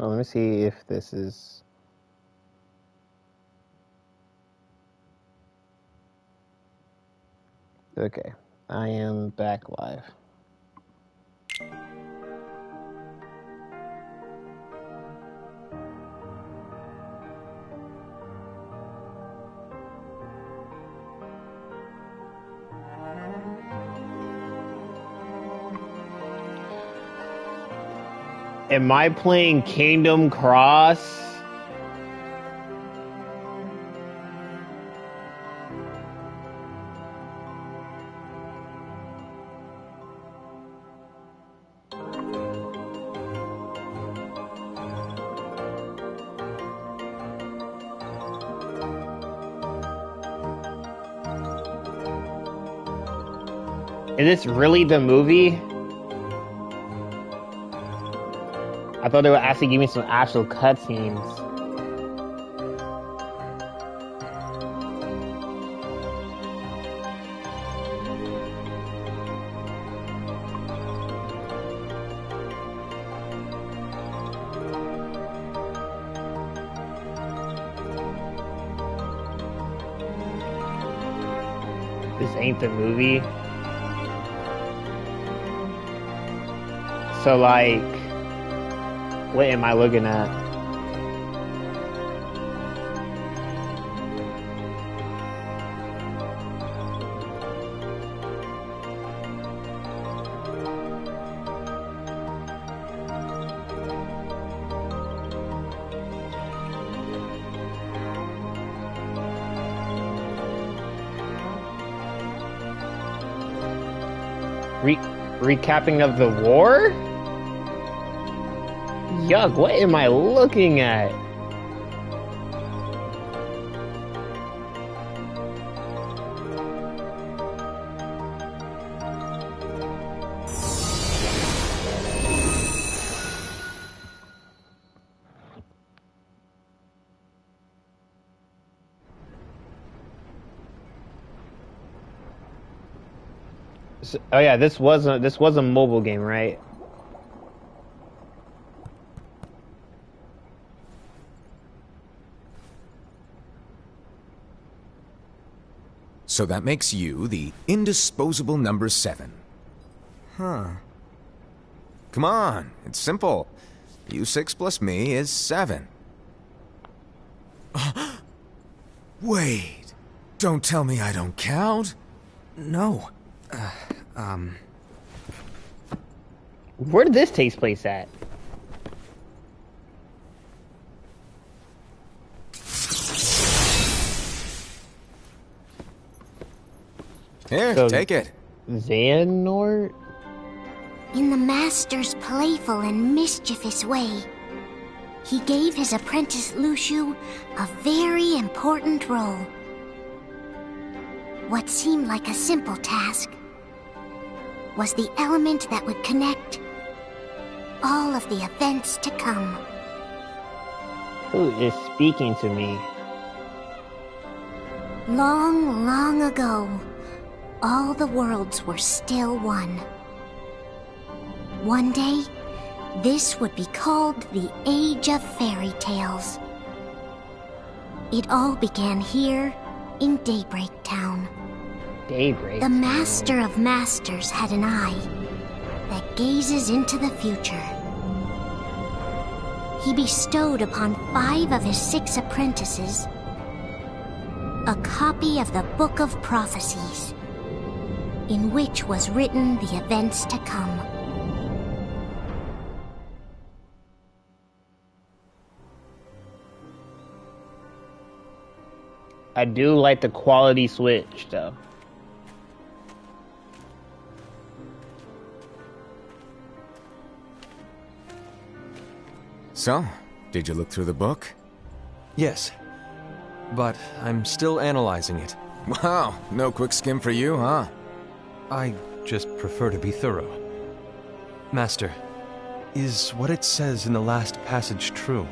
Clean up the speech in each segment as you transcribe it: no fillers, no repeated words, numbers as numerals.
Oh, let me see if this is... Okay, I am back live. Am I playing Kingdom Cross? Is this really the movie? I thought they would actually give me some actual cutscenes. This ain't the movie. So, like, what am I looking at? Recapping of the war? Yuck, what am I looking at? Oh yeah, this was a mobile game, right? So that makes you the indisposable number 7. Huh. Come on, it's simple. U6 plus me is 7. Wait, don't tell me I don't count. No. Where did this take place at? Here, So- take it. Xehanort? In the Master's playful and mischievous way, he gave his apprentice Luxu a very important role. What seemed like a simple task was the element that would connect all of the events to come. Who is speaking to me? Long, long ago, all the worlds were still one. One day, this would be called the Age of Fairy Tales. It all began here in Daybreak Town. Daybreak. The Master of Masters had an eye that gazes into the future. He bestowed upon 5 of his 6 apprentices a copy of the Book of Prophecies, in which was written the events to come. I do like the quality switch, though. So, did you look through the book? Yes. But I'm still analyzing it. Wow, no quick skim for you, huh? I just prefer to be thorough. Master, is what it says in the last passage true?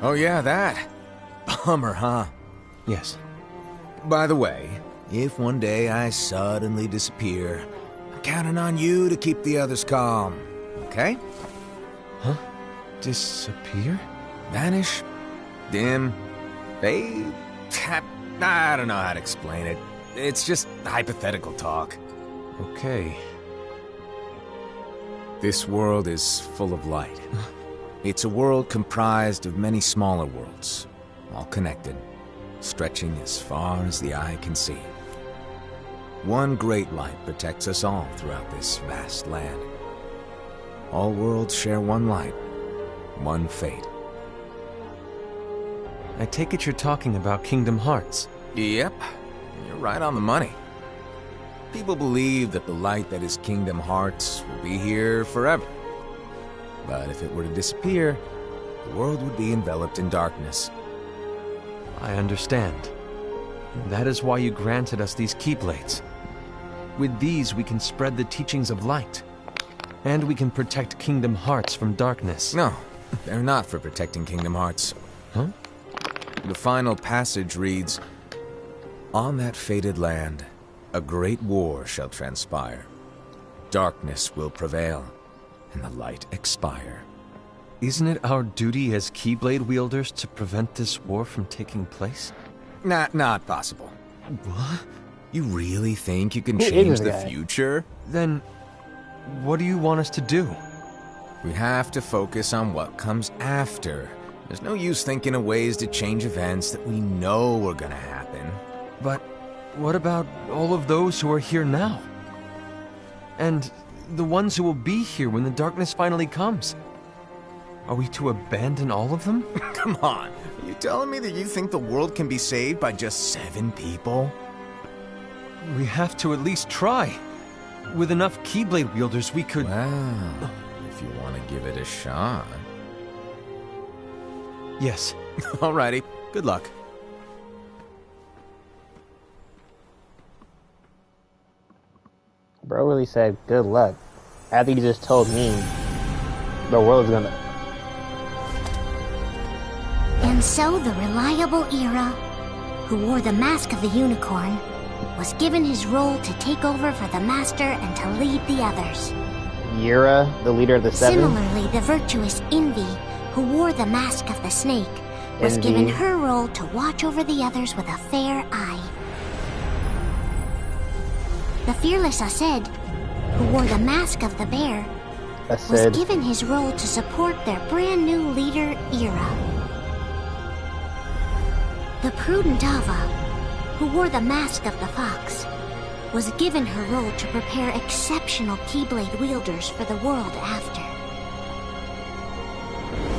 Oh yeah, that. Bummer, huh? Yes. By the way, if one day I suddenly disappear, I'm counting on you to keep the others calm, okay? Huh? Disappear? Vanish? Dim? Fade? I don't know how to explain it. It's just hypothetical talk. Okay. This world is full of light. It's a world comprised of many smaller worlds, all connected, stretching as far as the eye can see. One great light protects us all throughout this vast land. All worlds share one light, one fate. I take it you're talking about Kingdom Hearts. Yep, you're right on the money. People believe that the light that is Kingdom Hearts will be here forever. But if it were to disappear, the world would be enveloped in darkness. I understand. And that is why you granted us these Keyblades. With these, we can spread the teachings of light. And we can protect Kingdom Hearts from darkness. No, they're not for protecting Kingdom Hearts. Huh? The final passage reads, "On that fated land, a great war shall transpire. Darkness will prevail, and the light expire." Isn't it our duty as Keyblade wielders to prevent this war from taking place? Not possible. What? You really think you can Who is change this the guy? future? Then, what do you want us to do? We have to focus on what comes after. There's no use thinking of ways to change events that we know are gonna happen. But what about all of those who are here now? And the ones who will be here when the darkness finally comes? Are we to abandon all of them? Come on, are you telling me that you think the world can be saved by just 7 people? We have to at least try. With enough Keyblade wielders, we could... Well, if you want to give it a shot. Yes. Alrighty, good luck. Bro really said, good luck. After you just told me the world's gonna... And so the reliable Ira, who wore the mask of the unicorn, was given his role to take over for the Master and to lead the others. Yura, the leader of the Seven? Similarly, the virtuous Envy, who wore the mask of the snake, was Envy. given her role to watch over the others with a fair eye. The fearless Aced, who wore the mask of the bear, I was said, given his role to support their brand new leader, Ira. The prudent Ava, who wore the mask of the fox, was given her role to prepare exceptional Keyblade wielders for the world after.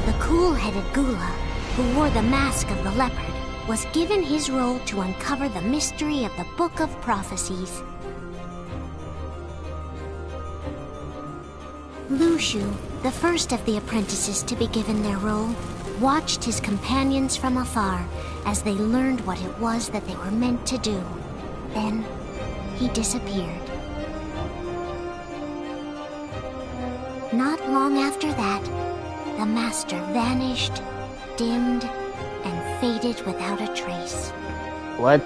The cool-headed Gula, who wore the mask of the leopard, was given his role to uncover the mystery of the Book of Prophecies. Lushu, the first of the apprentices to be given their role, watched his companions from afar as they learned what it was that they were meant to do. Then, he disappeared. Not long after that, the Master vanished, dimmed, and faded without a trace. what?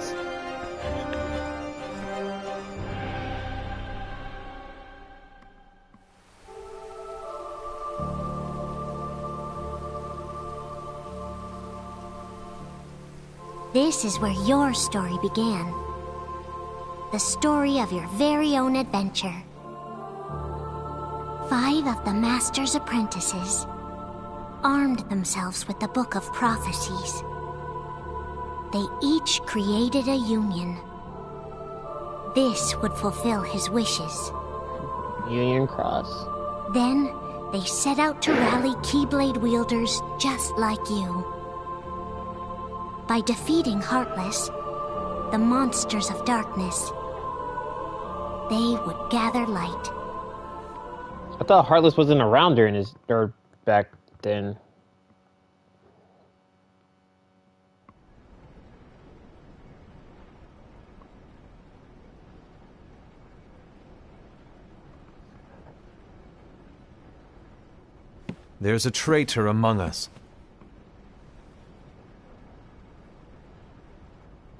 This is where your story began. The story of your very own adventure. 5 of the Master's apprentices armed themselves with the Book of Prophecies. They each created a union. This would fulfill his wishes. Union Cross? Then, they set out to rally Keyblade wielders just like you. By defeating Heartless, the monsters of darkness, they would gather light. I thought Heartless wasn't around during his... or back then. There's a traitor among us.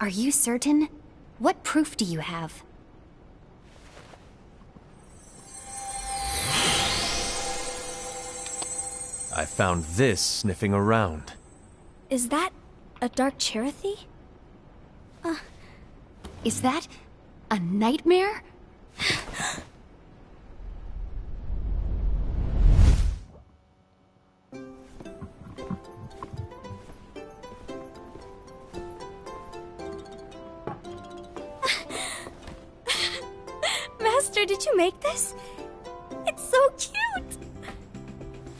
Are you certain? What proof do you have? I I found this sniffing around. Is that a Dark Chirithy? Is that a nightmare? Master, did you make this? It's so cute!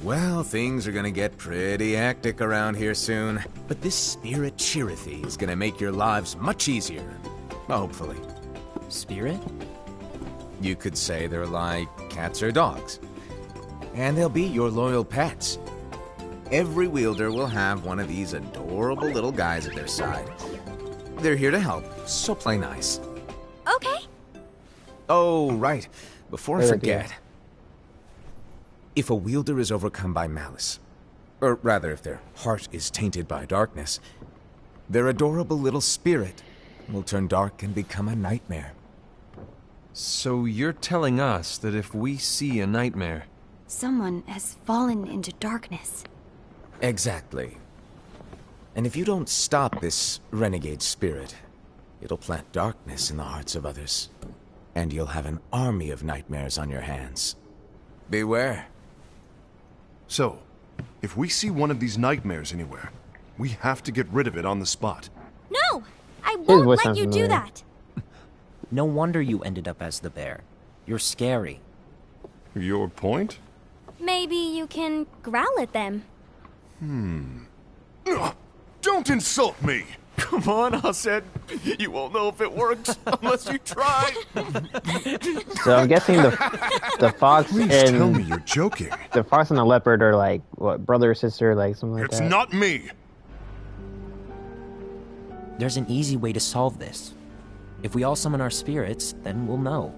Well, things are gonna get pretty hectic around here soon. But this Spirit Chirithy is gonna make your lives much easier. Hopefully. Spirit? You could say they're like cats or dogs. And they'll be your loyal pets. Every wielder will have one of these adorable little guys at their side. They're here to help, so play nice. Okay. Oh, right. Before I Great forget. idea. If a wielder is overcome by malice, or rather if their heart is tainted by darkness, their adorable little spirit will turn dark and become a nightmare. So you're telling us that if we see a nightmare, Someone has fallen into darkness. Exactly. And if you don't stop this renegade spirit, it'll plant darkness in the hearts of others. And you'll have an army of nightmares on your hands. Beware. So, if we see one of these nightmares anywhere, we have to get rid of it on the spot. No! I voice won't let sounds you do familiar. that! No wonder you ended up as the bear. You're scary. Your point? Maybe you can growl at them. Ugh, don't insult me! Come on, Hased. You won't know if it works unless you try. So I'm guessing the fox Please tell me and you're joking. the fox and the leopard are like what, brother or sister, like something like It's that. not me! There's an easy way to solve this. If we all summon our spirits, then we'll know.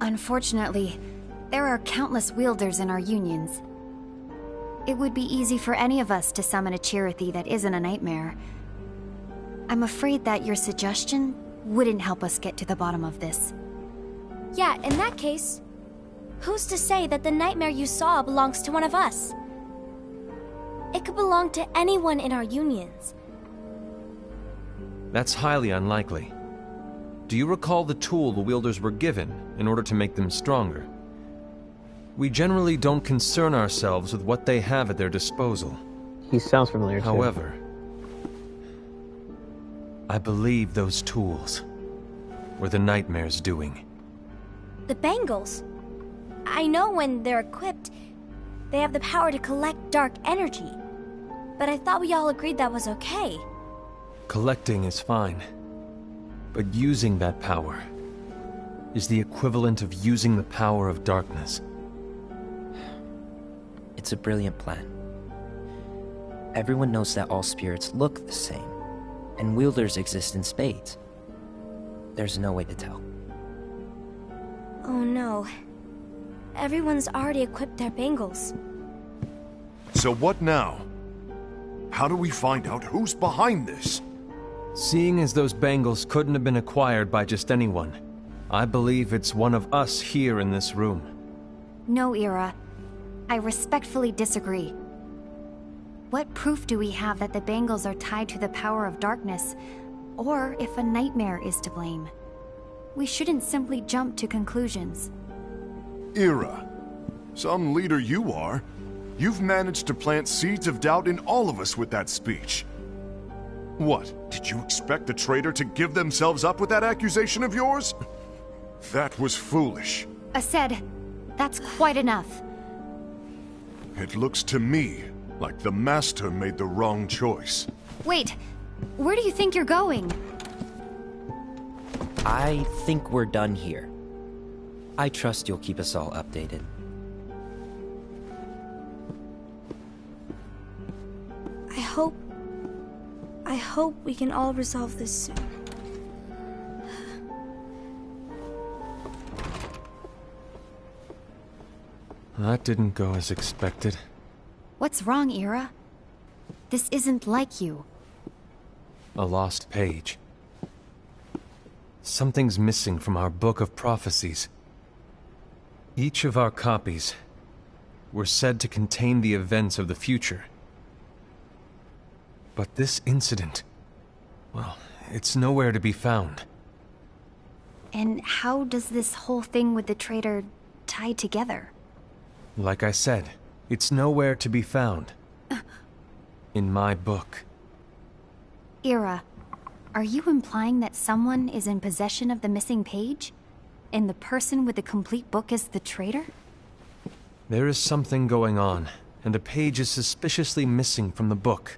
Unfortunately, there are countless wielders in our unions. It would be easy for any of us to summon a Chirithy that isn't a nightmare. I'm afraid that your suggestion wouldn't help us get to the bottom of this. Yeah, in that case, who's to say that the nightmare you saw belongs to one of us? It could belong to anyone in our unions. that's highly unlikely. Do you recall the tool the wielders were given in order to make them stronger? We generally don't concern ourselves with what they have at their disposal. He sounds familiar too. However, I believe those tools were the nightmare's doing. The bangles. I know when they're equipped, they have the power to collect dark energy. But I thought we all agreed that was okay. Collecting is fine, but using that power is the equivalent of using the power of darkness. It's a brilliant plan. Everyone knows that all spirits look the same, and wielders exist in spades. There's no way to tell. Oh no. Everyone's already equipped their bangles. So what now? How do we find out who's behind this? Seeing as those bangles couldn't have been acquired by just anyone, I believe it's one of us here in this room. No, Ira. I respectfully disagree. What proof do we have that the bangles are tied to the power of darkness, or if a nightmare is to blame? We shouldn't simply jump to conclusions. Ira, some leader you are. You've managed to plant seeds of doubt in all of us with that speech. What, did you expect the traitor to give themselves up with that accusation of yours? That was foolish. Ased, that's quite enough. It looks to me like the Master made the wrong choice. Wait, where do you think you're going? I think we're done here. I trust you'll keep us all updated. I hope we can all resolve this soon. That didn't go as expected. What's wrong, Ira? This isn't like you. A lost page. Something's missing from our book of prophecies. Each of our copies were said to contain the events of the future. But this incident, well, it's nowhere to be found. And how does this whole thing with the traitor tie together? Like I said, it's nowhere to be found. In my book. Ira, are you implying that someone is in possession of the missing page? And the person with the complete book is the traitor? There is something going on, and a page is suspiciously missing from the book.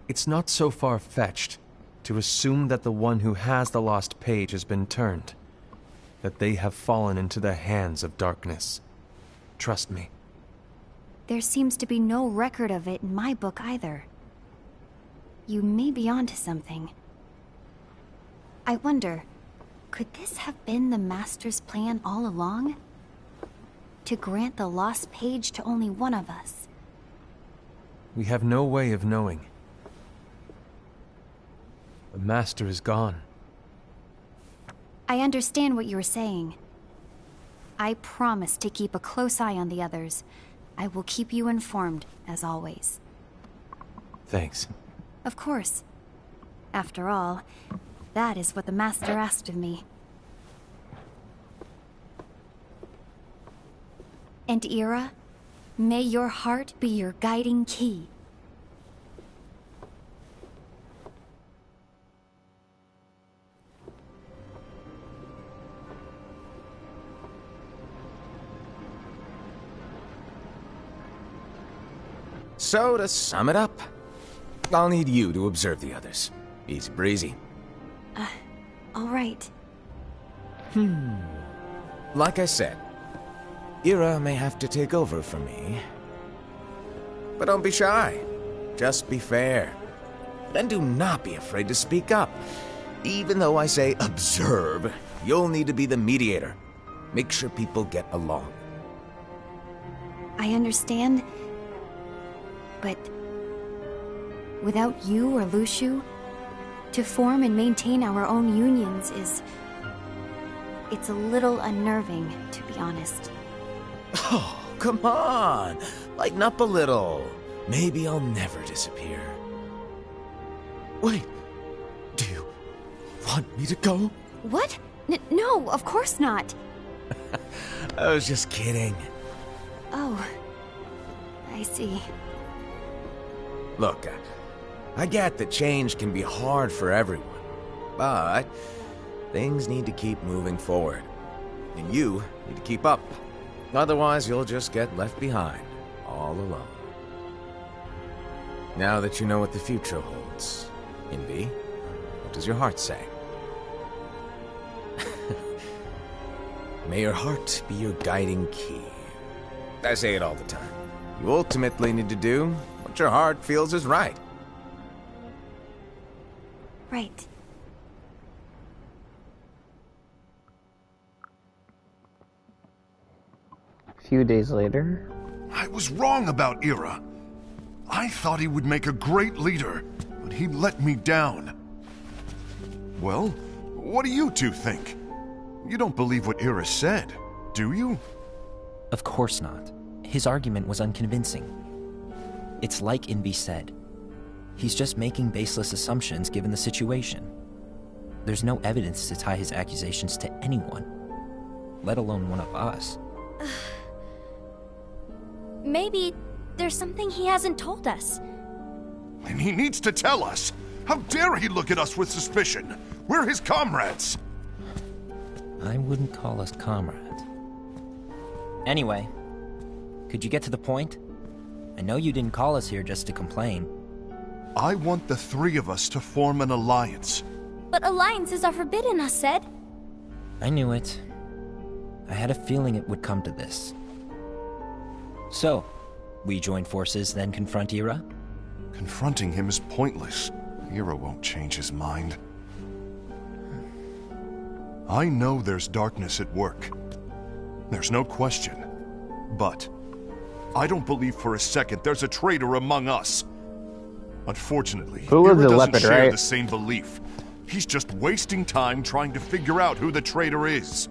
It's not so far-fetched to assume that the one who has the lost page has been turned, that they have fallen into the hands of darkness. Trust me. There seems to be no record of it in my book either. You may be onto something. I wonder, could this have been the Master's plan all along? To grant the lost page to only one of us? We have no way of knowing. The Master is gone. I understand what you were saying. I promise to keep a close eye on the others. I will keep you informed, as always. Thanks. Of course. After all, that is what the Master asked of me. And Ira, may your heart be your guiding key. So, to sum it up, I'll need you to observe the others. Easy breezy. All right. Like I said, Ira may have to take over for me. But don't be shy. Just be fair. And do not be afraid to speak up. Even though I say observe, you'll need to be the mediator. Make sure people get along. I understand. But without you or Luxu, to form and maintain our own unions is... it's a little unnerving, to be honest. Oh, come on! Lighten up a little. Maybe I'll never disappear. Wait, do you want me to go? What? No, of course not. I was just kidding. Oh, I see. Look, I get that change can be hard for everyone, but things need to keep moving forward, and you need to keep up. Otherwise, you'll just get left behind, all alone. Now that you know what the future holds, Envy, what does your heart say? May your heart be your guiding key. I say it all the time. You ultimately need to do what your heart feels is right. Right. A few days later. I was wrong about Ira. I thought he would make a great leader, but he let me down. Well, what do you two think? You don't believe what Ira said, do you? Of course not. His argument was unconvincing. It's like Envy said. He's just making baseless assumptions given the situation. There's no evidence to tie his accusations to anyone, let alone one of us. Maybe there's something he hasn't told us. And he needs to tell us. How dare he look at us with suspicion? We're his comrades. I wouldn't call us comrades. Anyway, could you get to the point? I know you didn't call us here just to complain. I want the three of us to form an alliance. But alliances are forbidden, us said. I knew it. I had a feeling it would come to this. So, we join forces, then confront Ira? Confronting him is pointless. Ira won't change his mind. I know there's darkness at work. There's no question. But I don't believe for a second there's a traitor among us. Unfortunately, Who was Ira the doesn't leopard, share right? the same belief. He's just wasting time trying to figure out who the traitor is.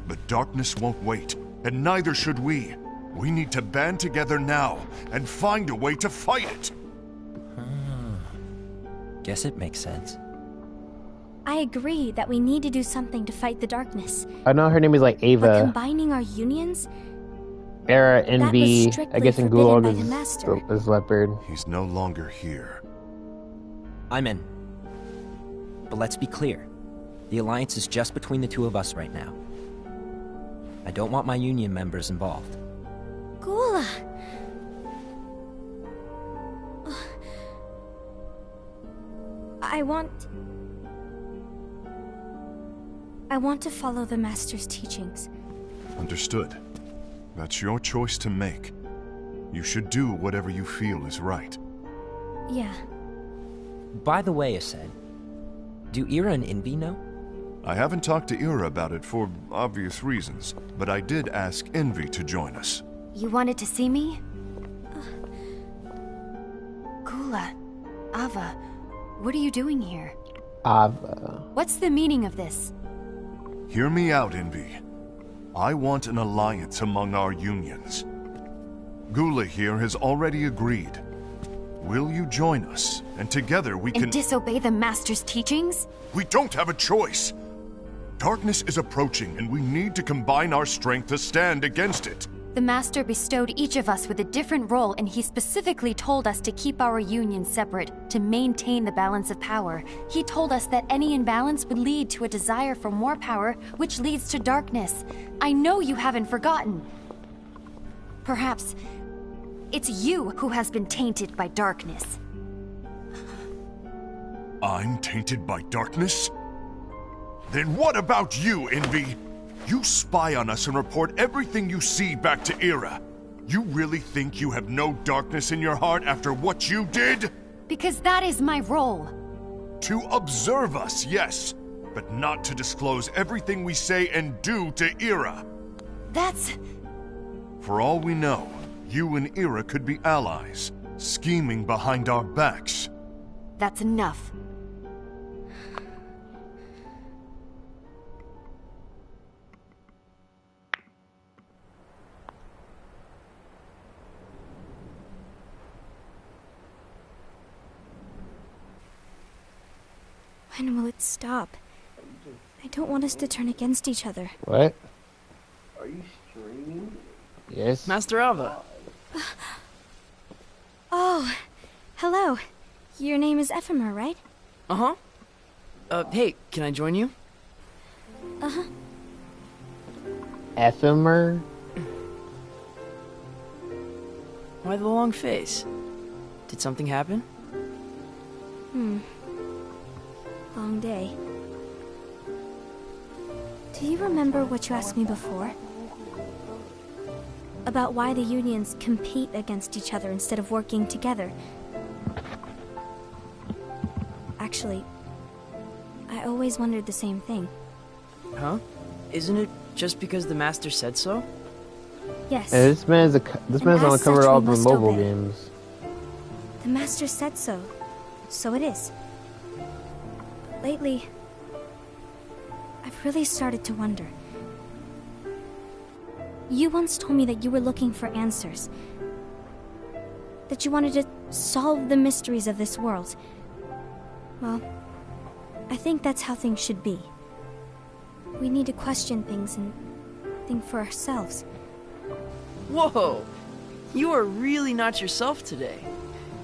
But darkness won't wait. and neither should we. We need to band together now and find a way to fight it. Guess it makes sense. I agree that we need to do something to fight the darkness. I know her name is like But Ava. combining our unions? Era, was Envy. strictly I guess in forbidden Gulag by the Master. is Leopard. He's no longer here. I'm in. But let's be clear. The Alliance is just between the two of us right now. I don't want my Union members involved. Gula! I want to follow the Master's teachings. Understood. That's your choice to make. You should do whatever you feel is right. Yeah. By the way, Aced, do Ira and Envy know? I haven't talked to Ira about it for obvious reasons, but I did ask Envy to join us. You wanted to see me? Gula, Ava, what are you doing here? Ava. What's the meaning of this? Hear me out, Envy. I want an alliance among our unions. Gula here has already agreed. Will you join us? And together we can... And disobey the Master's teachings? We don't have a choice! Darkness is approaching, and we need to combine our strength to stand against it. The Master bestowed each of us with a different role, and he specifically told us to keep our union separate, to maintain the balance of power. He told us that any imbalance would lead to a desire for more power, which leads to darkness. I know you haven't forgotten. Perhaps it's you who has been tainted by darkness. I'm tainted by darkness? Then what about you, Envy? You spy on us and report everything you see back to Ira. You really think you have no darkness in your heart after what you did? Because that is my role. To observe us, yes, but not to disclose everything we say and do to Ira. That's... For all we know, you and Ira could be allies, scheming behind our backs. That's enough. When will it stop? I don't want us to turn against each other. What? Are you streaming? Yes. Master Ava. Oh, hello. Your name is Ephemer, right? Uh-huh. Hey, can I join you? Uh-huh. Ephemer? Why the long face? Did something happen? Long day. Do you remember what you asked me before? About why the unions compete against each other instead of working together. Actually, I always wondered the same thing. Huh? Isn't it just because the Master said so? Yes. Yeah, this man's on the cover of all the must mobile obey. games. The Master said so. So it is. But lately, I've really started to wonder. You once told me that you were looking for answers. That you wanted to solve the mysteries of this world. Well, I think that's how things should be. We need to question things and think for ourselves. Whoa! You are really not yourself today.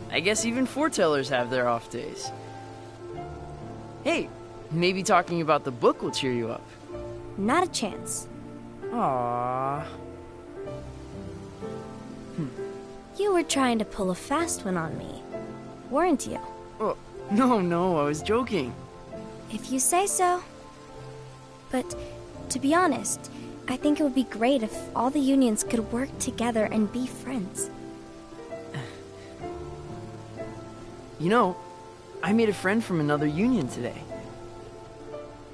I guess even foretellers have their off days. Hey, maybe talking about the book will cheer you up. Not a chance. Aww. You were trying to pull a fast one on me, weren't you? Oh, no, I was joking. If you say so. But, to be honest, I think it would be great if all the unions could work together and be friends. You know, I made a friend from another union today.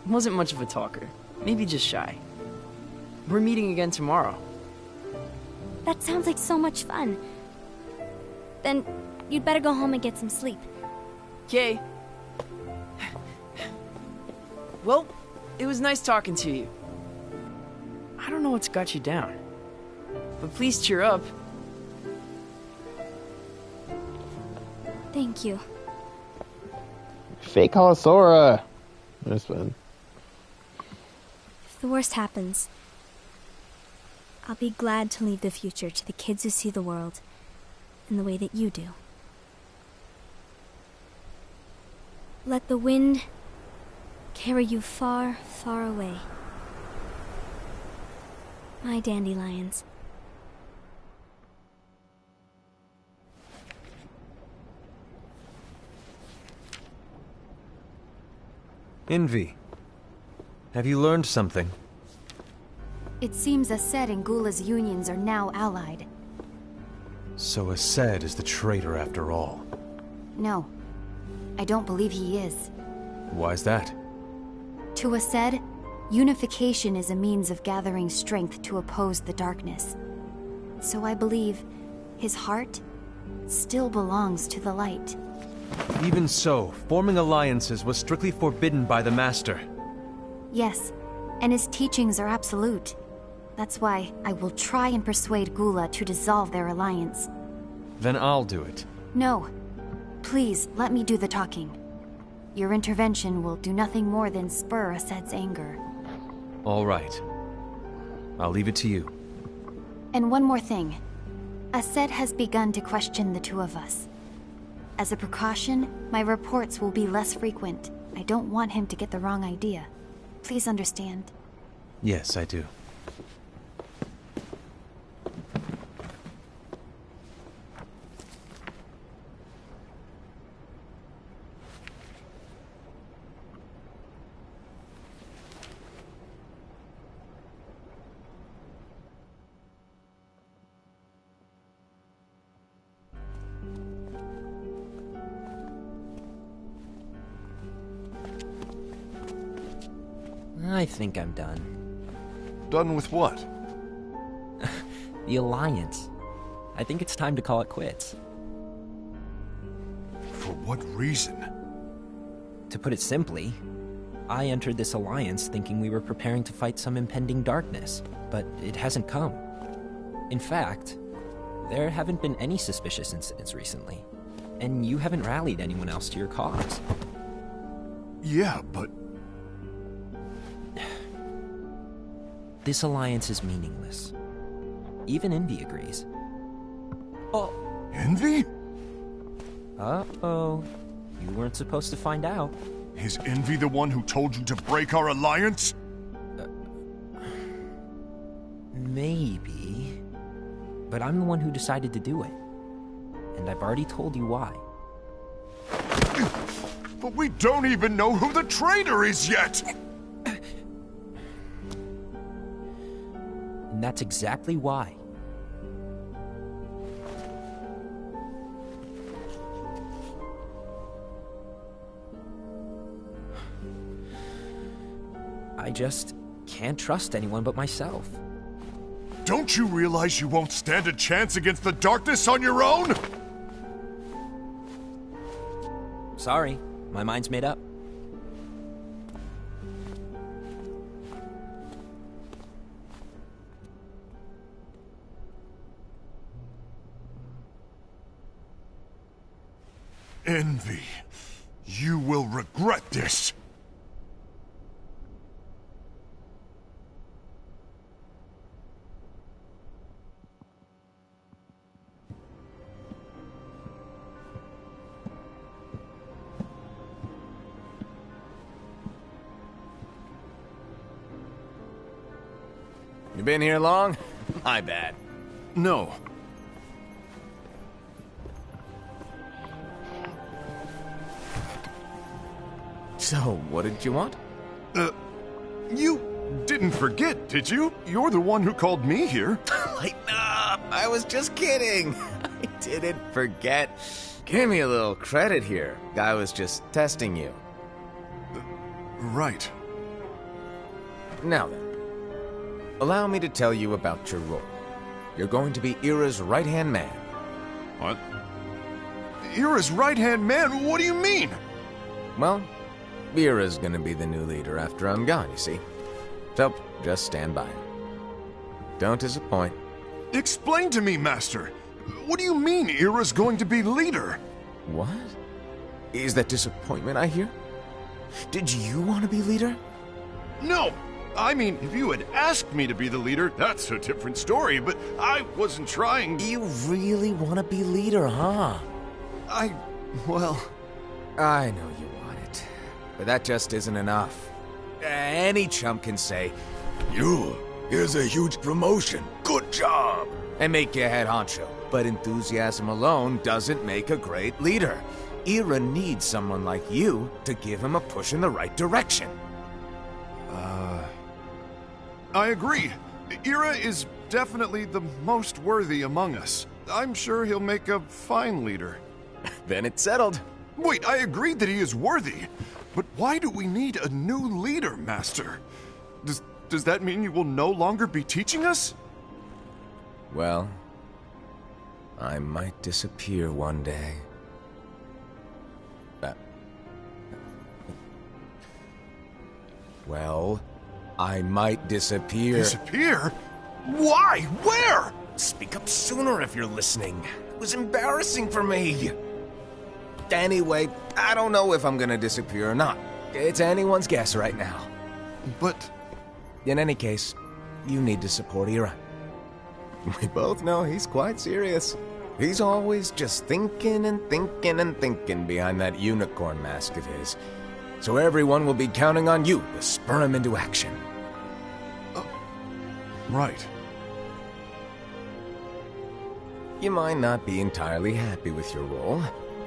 Wasn't much of a talker, maybe just shy. We're meeting again tomorrow. That sounds like so much fun. Then, you'd better go home and get some sleep. Okay. Well, it was nice talking to you. I don't know what's got you down. But please cheer up. Thank you. Fake Halasora. That's fun. If the worst happens, I'll be glad to leave the future to the kids who see the world in the way that you do. Let the wind carry you far, far away. My dandelions. Envy, have you learned something? It seems Aced and Gula's unions are now allied. So Aced is the traitor after all. No, I don't believe he is. Why's that? To Aced, unification is a means of gathering strength to oppose the darkness. So I believe his heart still belongs to the light. Even so, forming alliances was strictly forbidden by the Master. Yes, and his teachings are absolute. That's why I will try and persuade Gula to dissolve their alliance. Then I'll do it. No. Please, let me do the talking. Your intervention will do nothing more than spur Aced's anger. All right. I'll leave it to you. And one more thing. Aced has begun to question the two of us. As a precaution, my reports will be less frequent. I don't want him to get the wrong idea. Please understand. Yes, I do. I think I'm done. Done with what? The Alliance. I think it's time to call it quits. For what reason? To put it simply, I entered this alliance thinking we were preparing to fight some impending darkness, but it hasn't come. In fact, there haven't been any suspicious incidents recently, and you haven't rallied anyone else to your cause. Yeah, but... This alliance is meaningless. Even Envy agrees. Oh. Envy? Uh-oh. You weren't supposed to find out. Is Envy the one who told you to break our alliance? Maybe. But I'm the one who decided to do it. And I've already told you why. But we don't even know who the traitor is yet! And that's exactly why. I just can't trust anyone but myself. Don't you realize you won't stand a chance against the darkness on your own? Sorry, my mind's made up. Envy, you will regret this. You been here long? My bad. No. So, what did you want? You didn't forget, did you? You're the one who called me here. Lighten up! I was just kidding. I didn't forget. Give me a little credit here. I was just testing you. Right. Now then, allow me to tell you about your role. You're going to be Ira's right-hand man. What? Ira's right-hand man? What do you mean? Well, Ira's gonna be the new leader after I'm gone, you see. So, just stand by. Don't disappoint. Explain to me, Master. What do you mean Ira's going to be leader? What? Is that disappointment I hear? Did you want to be leader? No! I mean, if you had asked me to be the leader, that's a different story, but I wasn't trying. You really want to be leader, huh? Well... I know you want it, but that just isn't enough. Any chump can say, here's a huge promotion, good job, and make you head honcho. But enthusiasm alone doesn't make a great leader. Ira needs someone like you to give him a push in the right direction. I agree. Ira is definitely the most worthy among us. I'm sure he'll make a fine leader. Then it's settled. Wait, I agreed that he is worthy. But why do we need a new leader, Master? Does that mean you will no longer be teaching us? Well, I might disappear one day. Well, I might disappear. Disappear? Why? Where? Speak up sooner if you're listening. It was embarrassing for me. Anyway, I don't know if I'm gonna disappear or not. It's anyone's guess right now. But... In any case, you need to support Ira. We both know he's quite serious. He's always just thinking and thinking and thinking behind that unicorn mask of his. So everyone will be counting on you to spur him into action. Right. You might not be entirely happy with your role,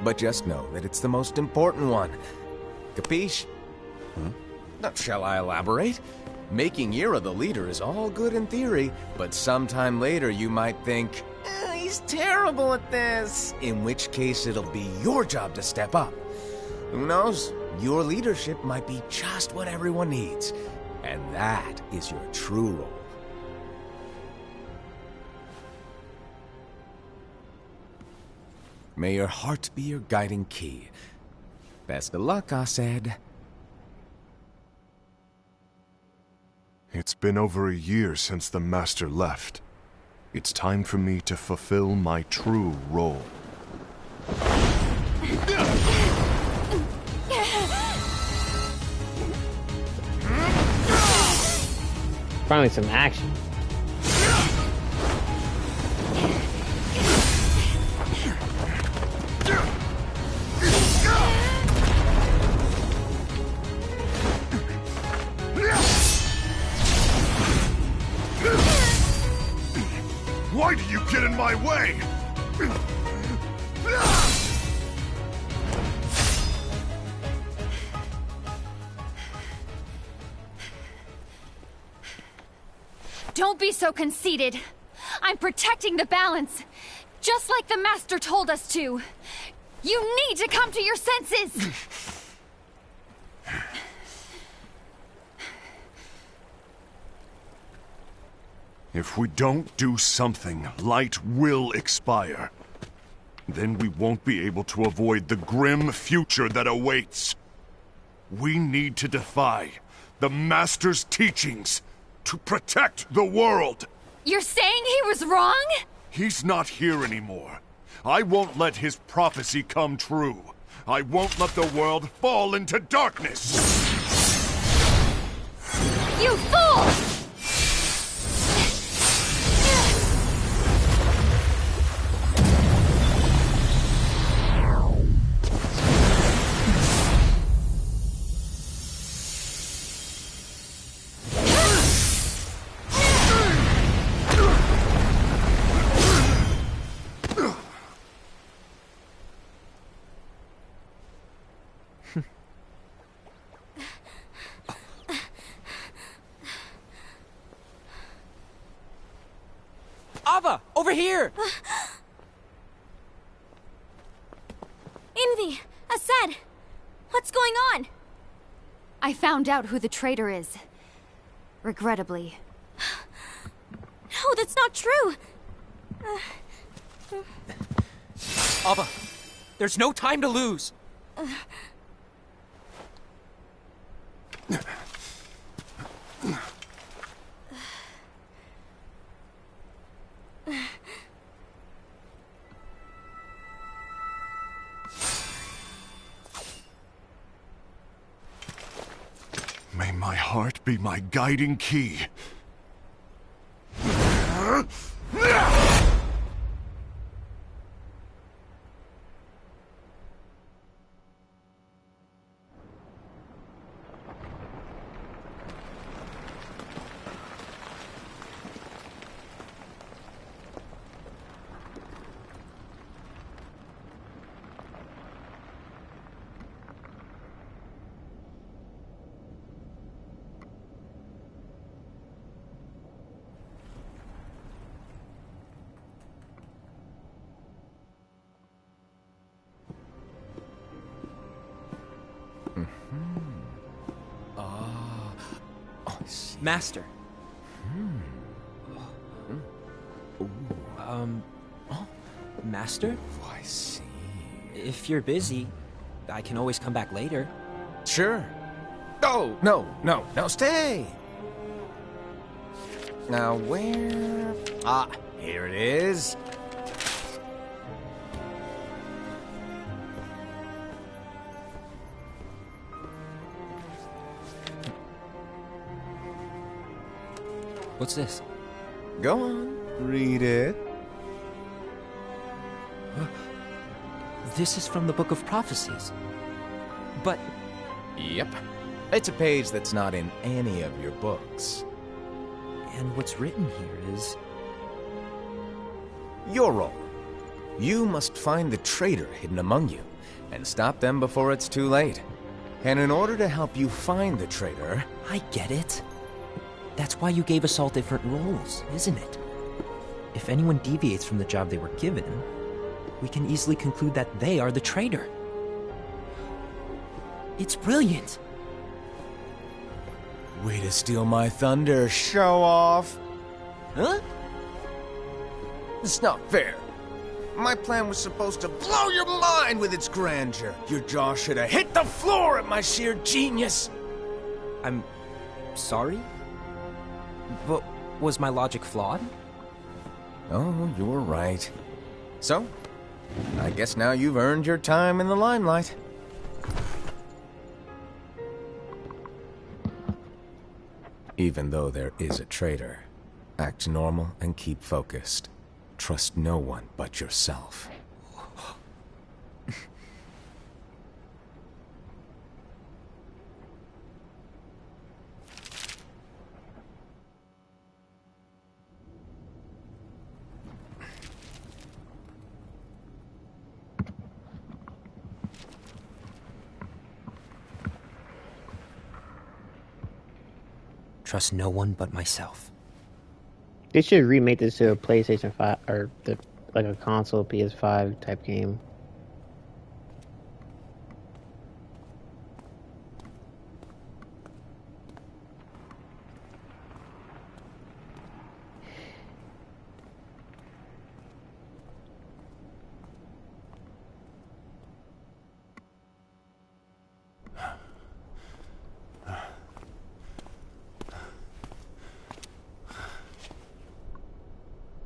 but just know that it's the most important one. Capiche? Now, shall I elaborate? Making Ira the leader is all good in theory, but sometime later you might think, he's terrible at this. In which case it'll be your job to step up. Who knows? Your leadership might be just what everyone needs. And that is your true role. May your heart be your guiding key. Best of luck, Asaad. It's been over a year since the Master left. It's time for me to fulfill my true role. Finally, some action. Why do you get in my way? Don't be so conceited. I'm protecting the balance, just like the Master told us to. You need to come to your senses! If we don't do something, light will expire. Then we won't be able to avoid the grim future that awaits. We need to defy the Master's teachings to protect the world. You're saying he was wrong? He's not here anymore. I won't let his prophecy come true. I won't let the world fall into darkness. You fool! Ava, over here! Envy! Asaad! What's going on? I found out who the traitor is. Regrettably. No, that's not true! Ava, there's no time to lose! heart be my guiding key. Master. Master? I see. If you're busy, I can always come back later. Sure. Oh, no, stay! Now where... Ah, here it is. What's this? Go on, read it. This is from the Book of Prophecies. But... Yep. It's a page that's not in any of your books. And what's written here is... Your role. You must find the traitor hidden among you, and stop them before it's too late. And in order to help you find the traitor... I get it. That's why you gave us all different roles, isn't it? If anyone deviates from the job they were given, we can easily conclude that they are the traitor. It's brilliant. Way to steal my thunder, show off. Huh? It's not fair. My plan was supposed to blow your mind with its grandeur. Your jaw should have hit the floor at my sheer genius. I'm sorry? But was my logic flawed? Oh, you're right. So, I guess now you've earned your time in the limelight. Even though there is a traitor, act normal and keep focused. Trust no one but yourself. Trust no one but myself. They should remake this to a PlayStation 5 or like a console PS5 type game.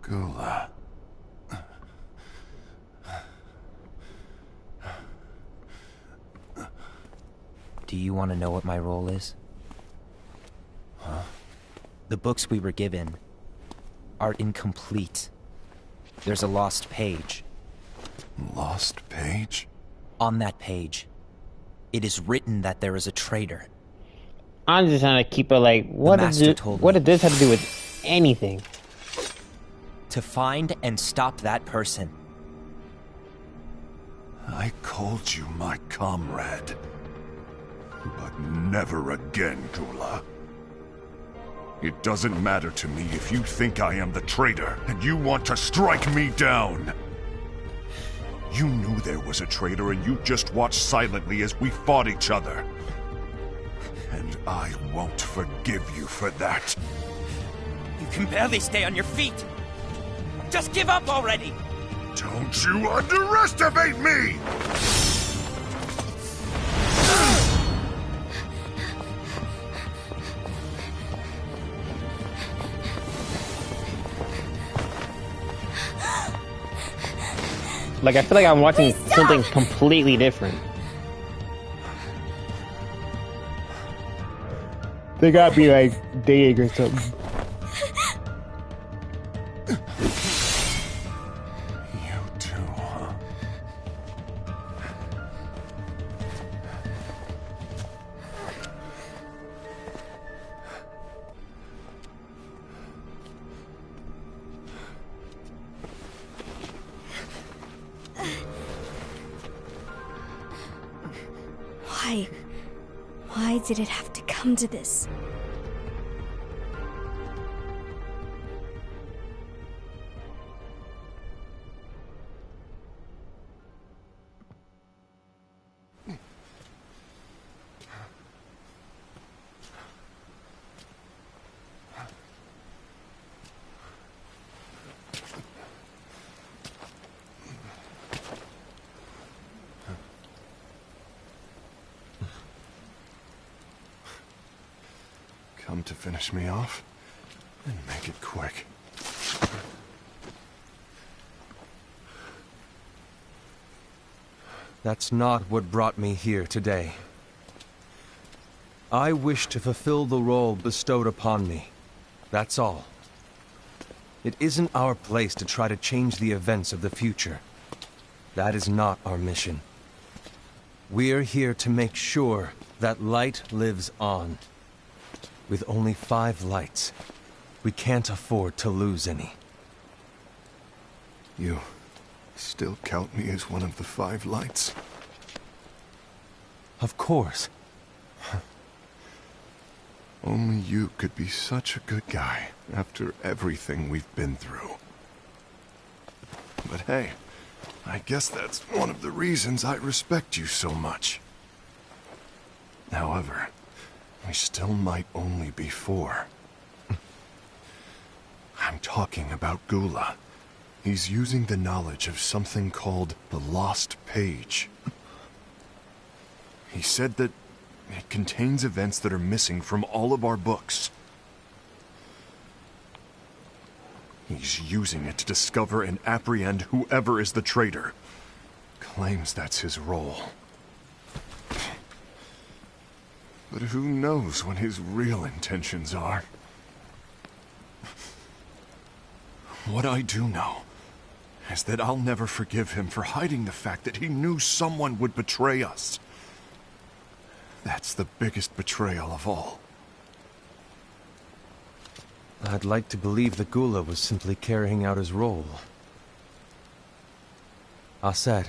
Gula. Do you want to know what my role is? Huh? The books we were given are incomplete. There's a lost page. Lost page? On that page, it is written that there is a traitor. I'm just trying to keep it like, what did this have to do with anything? To find and stop that person. I called you my comrade. But never again, Gula. It doesn't matter to me if you think I am the traitor, and you want to strike me down. You knew there was a traitor, and you just watched silently as we fought each other. And I won't forgive you for that. You can barely stay on your feet. Just give up already! Don't you underestimate me! Like, I feel like I'm watching something completely different. They gotta be like Daeg or something. You too, huh? Why? Why did it have to come to this? Come to finish me off, and make it quick. That's not what brought me here today. I wish to fulfill the role bestowed upon me. That's all. It isn't our place to try to change the events of the future. That is not our mission. We're here to make sure that light lives on. With only 5 lights, we can't afford to lose any. You still count me as one of the 5 lights? Of course. Only you could be such a good guy after everything we've been through. But hey, I guess that's one of the reasons I respect you so much. However, we still might only be 4. I'm talking about Gula. He's using the knowledge of something called the Lost Page. He said that it contains events that are missing from all of our books. He's using it to discover and apprehend whoever is the traitor. Claims that's his role. But who knows what his real intentions are? What I do know is that I'll never forgive him for hiding the fact that he knew someone would betray us. That's the biggest betrayal of all. I'd like to believe that Gula was simply carrying out his role. Aset,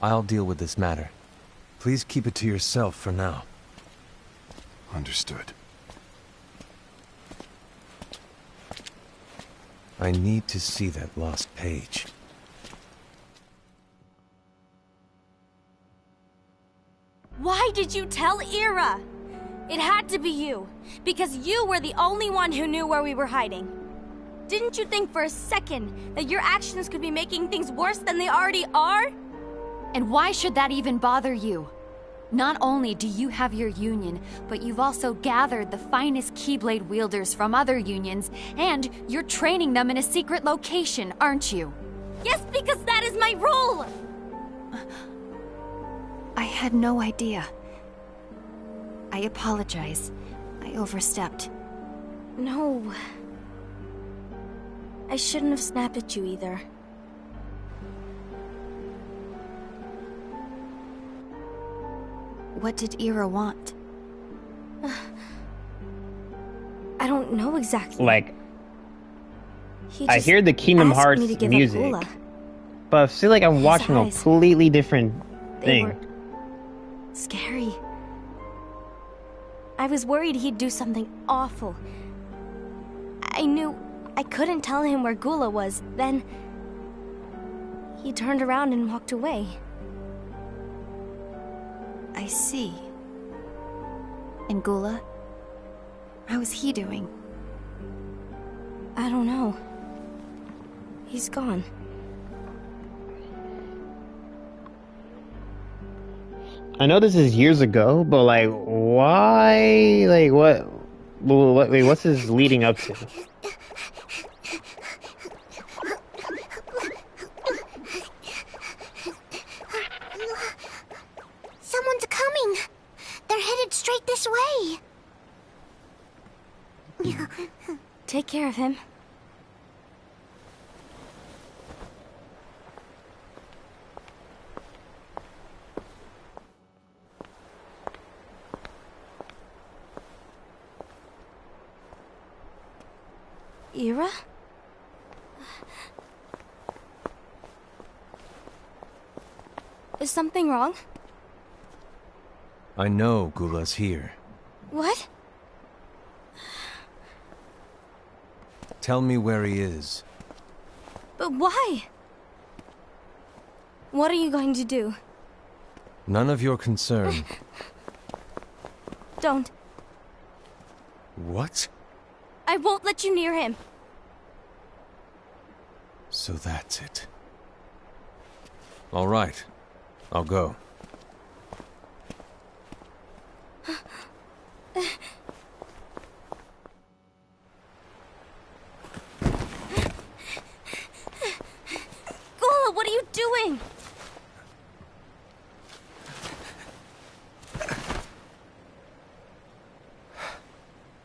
I'll deal with this matter. Please keep it to yourself for now. Understood. I need to see that lost page. Why did you tell Ira? It had to be you, because you were the only one who knew where we were hiding. Didn't you think for a second that your actions could be making things worse than they already are? And why should that even bother you? Not only do you have your union, but you've also gathered the finest Keyblade wielders from other unions, and you're training them in a secret location, aren't you? Yes, because that is my role! I had no idea. I apologize. I overstepped. No. I shouldn't have snapped at you either. What did Ira want? I don't know exactly. Like, He I just hear the Kingdom asked Hearts me to give up music, Gula. but I feel like I'm His watching a eyes. completely different They thing. were scary. I was worried he'd do something awful. I knew I couldn't tell him where Gula was. Then he turned around and walked away. I see. And Gula? How is he doing? I don't know. He's gone. I know this is years ago, but like, why? Like, what? Wait, what's this leading up to? Someone's coming. They're headed straight this way. Take care of him. Ira? Is something wrong? I know Gula's here. What? Tell me where he is. But why? What are you going to do? None of your concern. Don't. What? I won't let you near him. So that's it. All right. I'll go. Gula, what are you doing?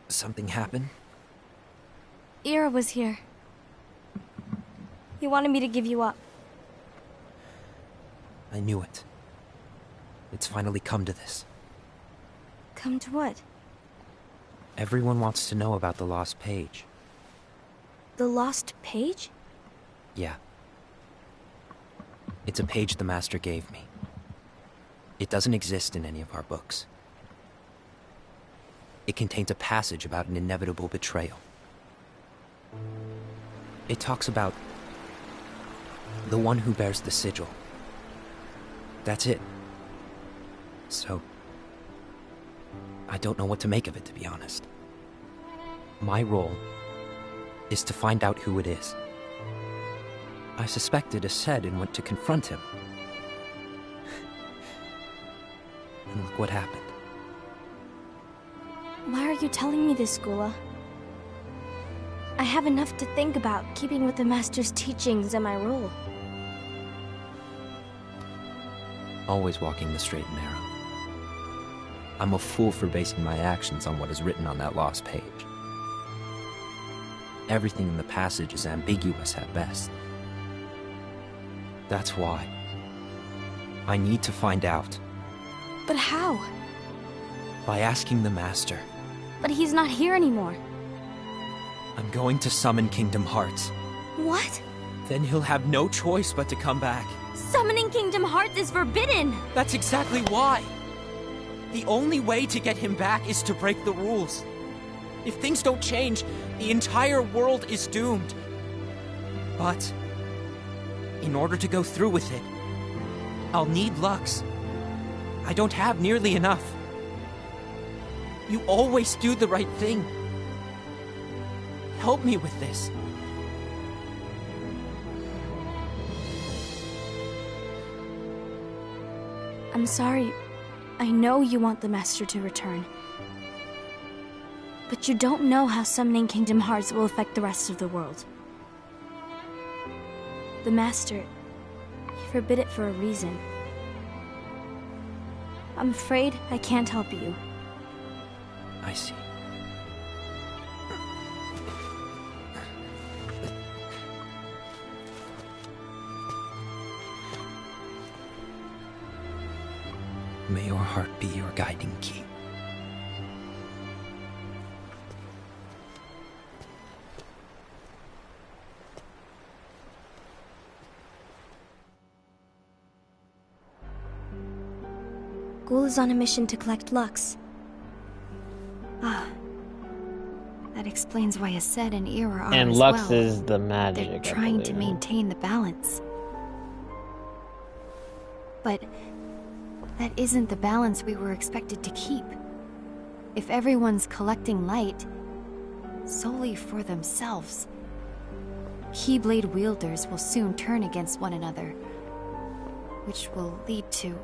Something happened? Ira was here. He wanted me to give you up. I knew it. It's finally come to this. Come to what? Everyone wants to know about the lost page. The lost page? Yeah. It's a page the Master gave me. It doesn't exist in any of our books. It contains a passage about an inevitable betrayal. It talks about the one who bears the sigil. That's it. So, I don't know what to make of it, to be honest. My role is to find out who it is. I suspected Aced and went to confront him. And look what happened. Why are you telling me this, Gula? I have enough to think about, keeping with the Master's teachings and my role. Always walking the straight and narrow. I'm a fool for basing my actions on what is written on that lost page. Everything in the passage is ambiguous at best. That's why. I need to find out. But how? By asking the Master. But he's not here anymore. I'm going to summon Kingdom Hearts. What? Then he'll have no choice but to come back. Summoning Kingdom Hearts is forbidden! That's exactly why! The only way to get him back is to break the rules. If things don't change, the entire world is doomed. But, in order to go through with it, I'll need Lux. I don't have nearly enough. You always do the right thing. Help me with this. I'm sorry. I know you want the Master to return. But you don't know how summoning Kingdom Hearts will affect the rest of the world. The Master, he forbid it for a reason. I'm afraid I can't help you. I see. May your heart be your guiding key. Ghoul is on a mission to collect Lux. Ah. That explains why Aced and Ira are And as Lux well. is the magic. They're I trying to believe. maintain the balance. But that isn't the balance we were expected to keep. If everyone's collecting light solely for themselves, Keyblade wielders will soon turn against one another, which will lead to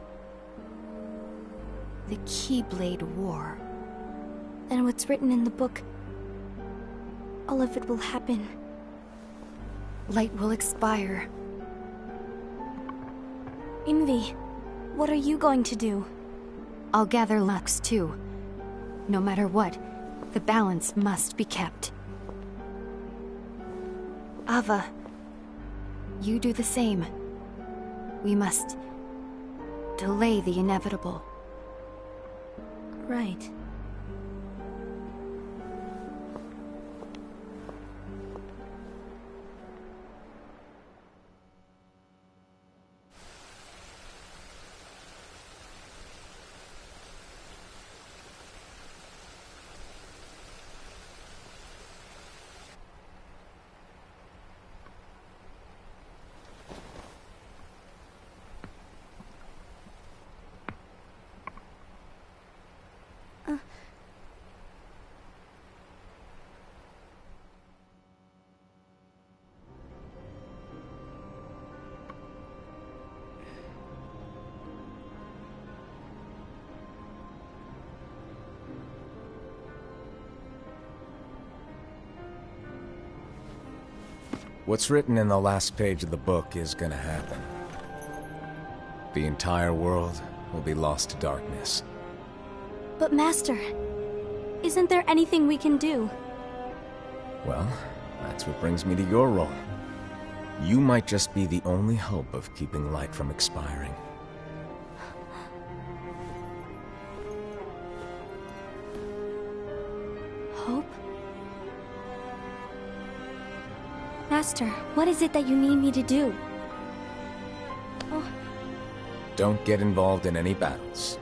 the Keyblade War. And what's written in the book, all of it will happen. Light will expire. Invi, what are you going to do? I'll gather Lux too. No matter what, The balance must be kept. Ava, you do the same. We must delay the inevitable. Right. What's written in the last page of the book is gonna happen. The entire world will be lost to darkness. But Master, isn't there anything we can do? Well, that's what brings me to your role. You might just be the only hope of keeping light from expiring. Hope? Master, what is it that you need me to do? Oh. Don't get involved in any battles.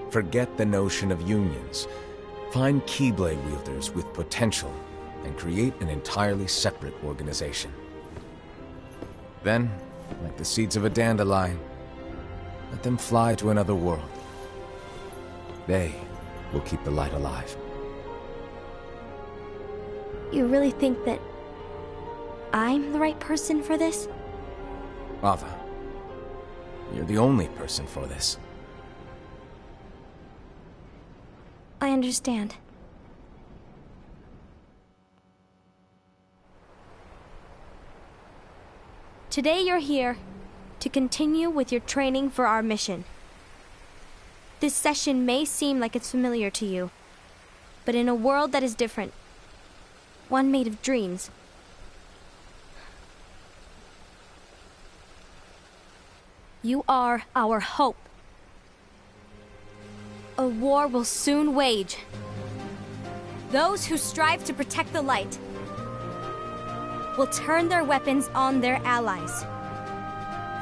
Forget the notion of unions. Find Keyblade wielders with potential and create an entirely separate organization. Then, like the seeds of a dandelion, let them fly to another world. They will keep the light alive. You really think that I'm the right person for this? Ava, you're the only person for this. I understand. Today you're here to continue with your training for our mission. This session may seem like it's familiar to you, but in a world that is different, one made of dreams, you are our hope. A war will soon wage. Those who strive to protect the light will turn their weapons on their allies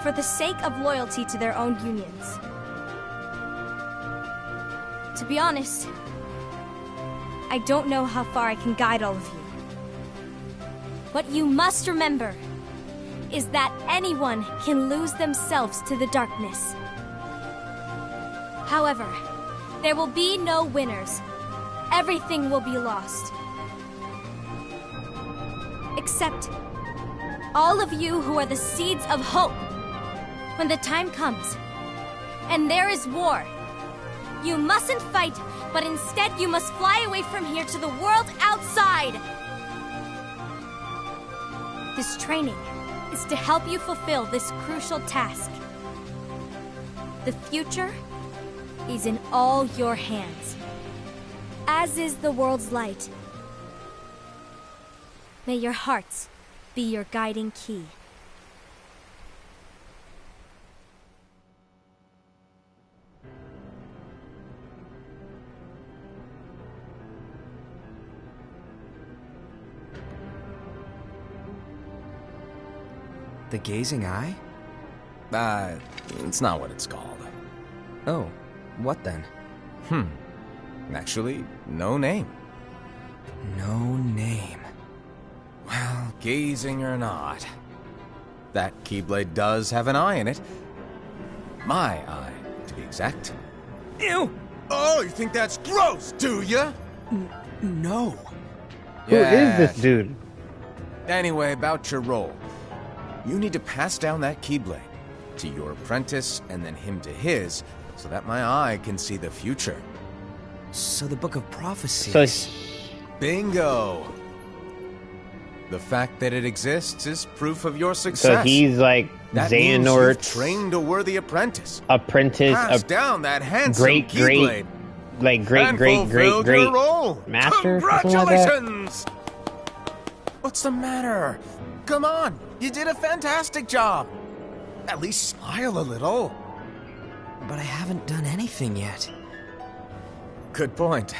for the sake of loyalty to their own unions. To be honest, I don't know how far I can guide all of you. What you must remember is that anyone can lose themselves to the darkness. However, there will be no winners. Everything will be lost. Except all of you who are the seeds of hope. When the time comes, and there is war, you mustn't fight, but instead you must fly away from here to the world outside. This training is to help you fulfill this crucial task. The future is in all your hands, as is the world's light. May your hearts be your guiding key. The Gazing Eye? It's not what it's called. Oh, what then? Actually, no name. No name. Well, gazing or not, that Keyblade does have an eye in it. My eye, to be exact. Ew! Oh, you think that's gross, do ya? No. Who is this dude? Anyway, about your role. You need to pass down that Keyblade to your apprentice and then him to his, so that my eye can see the future. So the Book of Prophecy. So Bingo! The fact that it exists is proof of your success. So he's like that means Xehanort's you've trained a worthy apprentice. apprentice, Pass down that handsome great Keyblade. like great And great great fulfilled great your role. master or something like that? Congratulations! What's the matter? Come on, you did a fantastic job. At least smile a little. But I haven't done anything yet. Good point.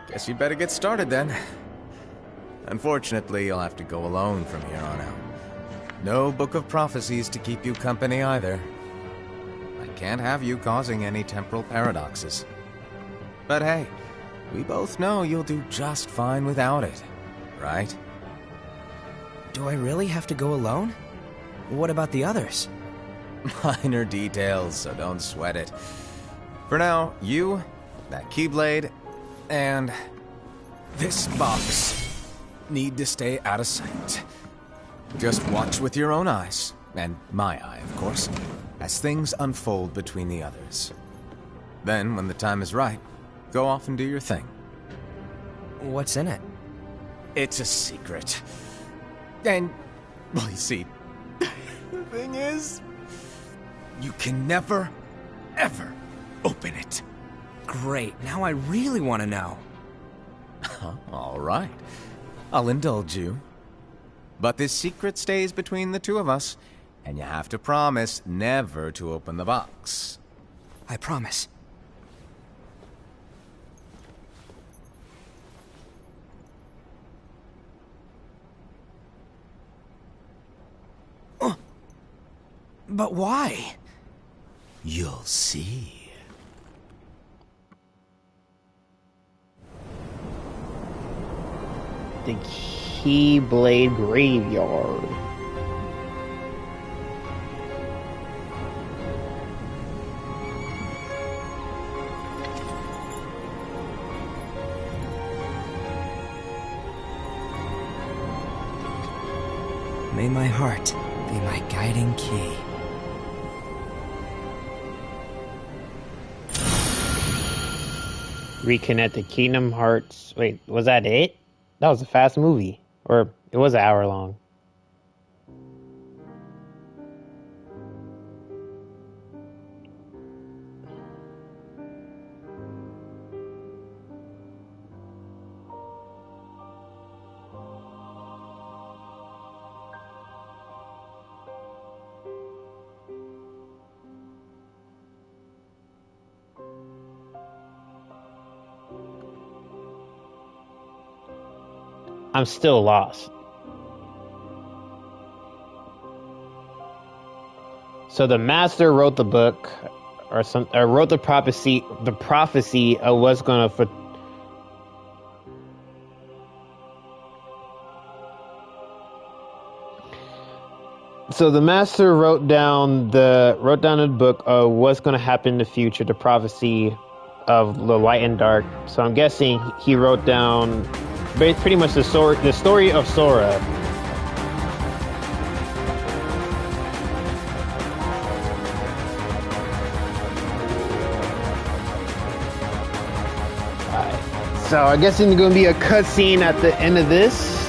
Guess you better get started then. Unfortunately, you'll have to go alone from here on out. No Book of Prophecies to keep you company either. I can't have you causing any temporal paradoxes. But hey, we both know you'll do just fine without it, right? Do I really have to go alone? What about the others? Minor details, so don't sweat it. For now, you, that Keyblade, and this box need to stay out of sight. Just watch with your own eyes, and my eye, of course, as things unfold between the others. Then, when the time is right, go off and do your thing. What's in it? It's a secret. And, well, you see, the thing is, you can never, ever open it. Great, now I really want to know. All right. I'll indulge you. But this secret stays between the two of us, and you have to promise never to open the box. I promise. But why? You'll see. The Keyblade Graveyard. May my heart be my guiding key. Reconnect the Kingdom Hearts. Wait, was that it? That was a fast movie. Or it was an hour long. I'm still lost. So the master wrote the book, or wrote the prophecy of what's gonna. So the master wrote down the book of what's gonna happen in the future, the prophecy of the light and dark. So I'm guessing he wrote down pretty much the story of Sora. So I guess it's gonna be a cutscene at the end of this.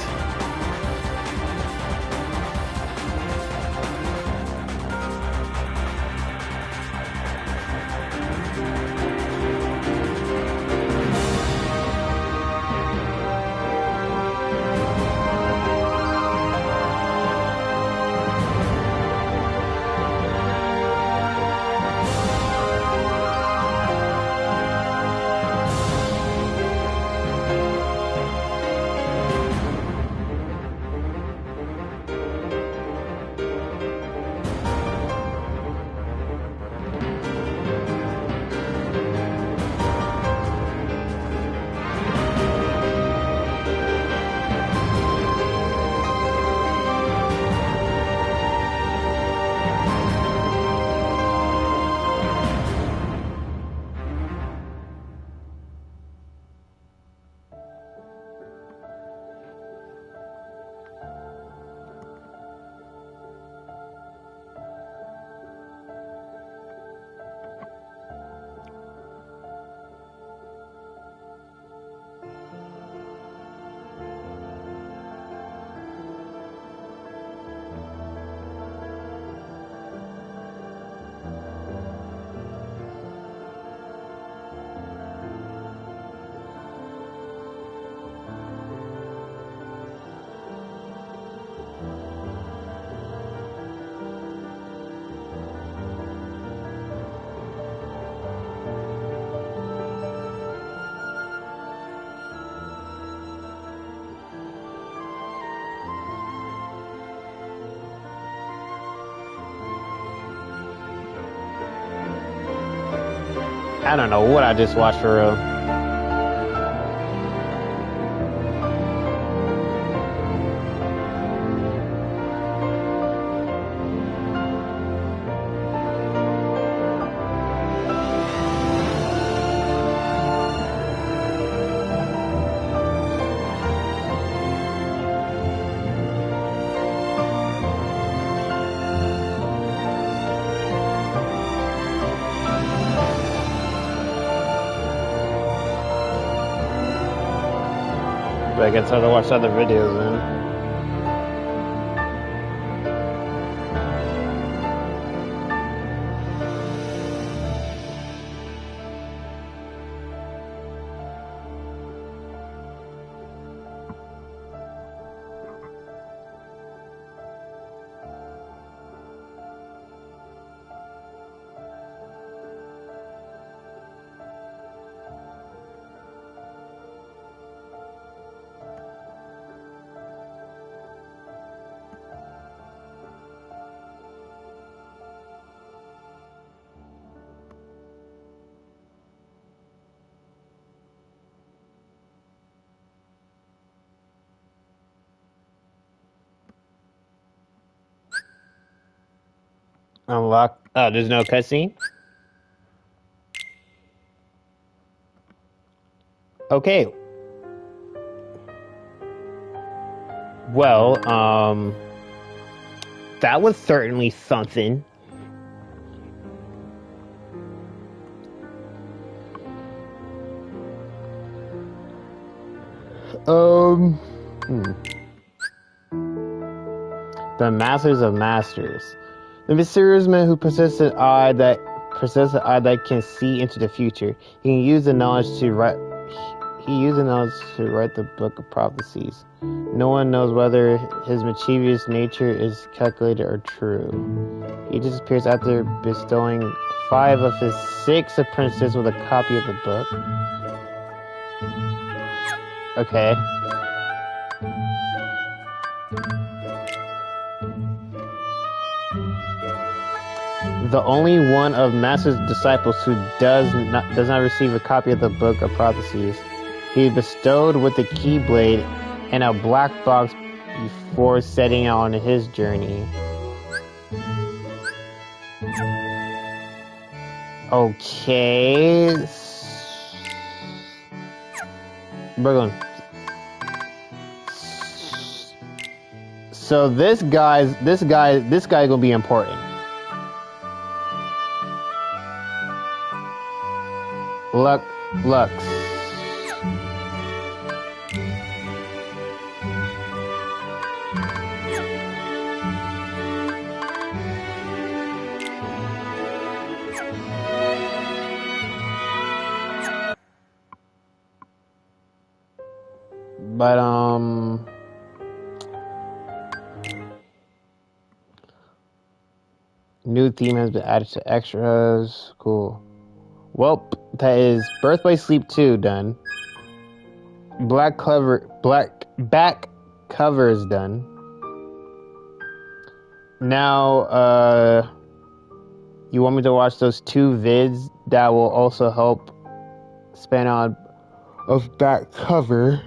I don't know what I just watched for real. But I guess I have to watch other videos then. Unlock. Oh, there's no cutscene? Okay. Well, that was certainly something. The Masters of Masters. The mysterious man who possesses an eye that can see into the future. He can use the knowledge to write. He used the knowledge to write the Book of Prophecies. No one knows whether his mischievous nature is calculated or true. He disappears after bestowing 5 of his 6 apprentices with a copy of the book. Okay. The only one of Master's disciples who does not receive a copy of the Book of Prophecies. He is bestowed with the Keyblade and a black box before setting out on his journey. Okay. Brooklyn. So this guy gonna be important. Lux. But new theme has been added to extras. Cool. Well, that is Birth by Sleep 2 done. Back cover is done. Now, you want me to watch those 2 vids that will also help span out of back cover.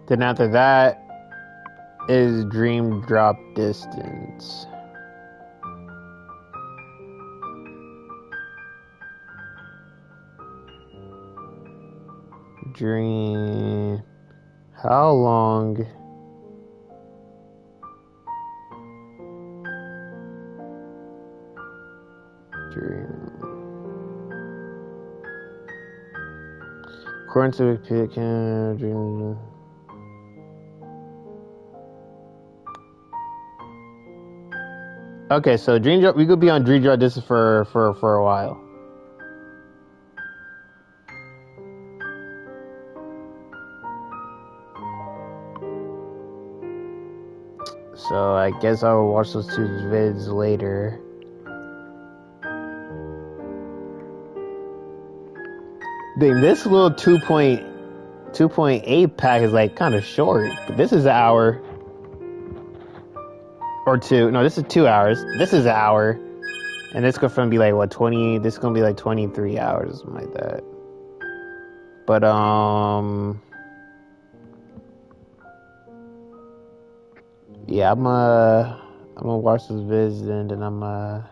Then after that is Dream Drop Distance. Dream. How long? Dream. According to Wikipedia, Dream. Okay, so Dream Drop, we could be on Dream Drop Distance for a while. So I guess I'll watch those 2 vids later. Dang, this little 2.8 pack is like kind of short. But this is an hour. Or 2. No, this is 2 hours. This is an hour. And this is gonna be like, what, 20? This is gonna be like 23 hours, something like that. But, yeah, I'm gonna watch this vids and then I'm gonna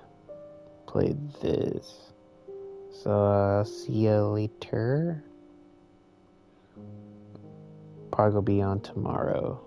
play this. So, see you later. Probably gonna be on tomorrow.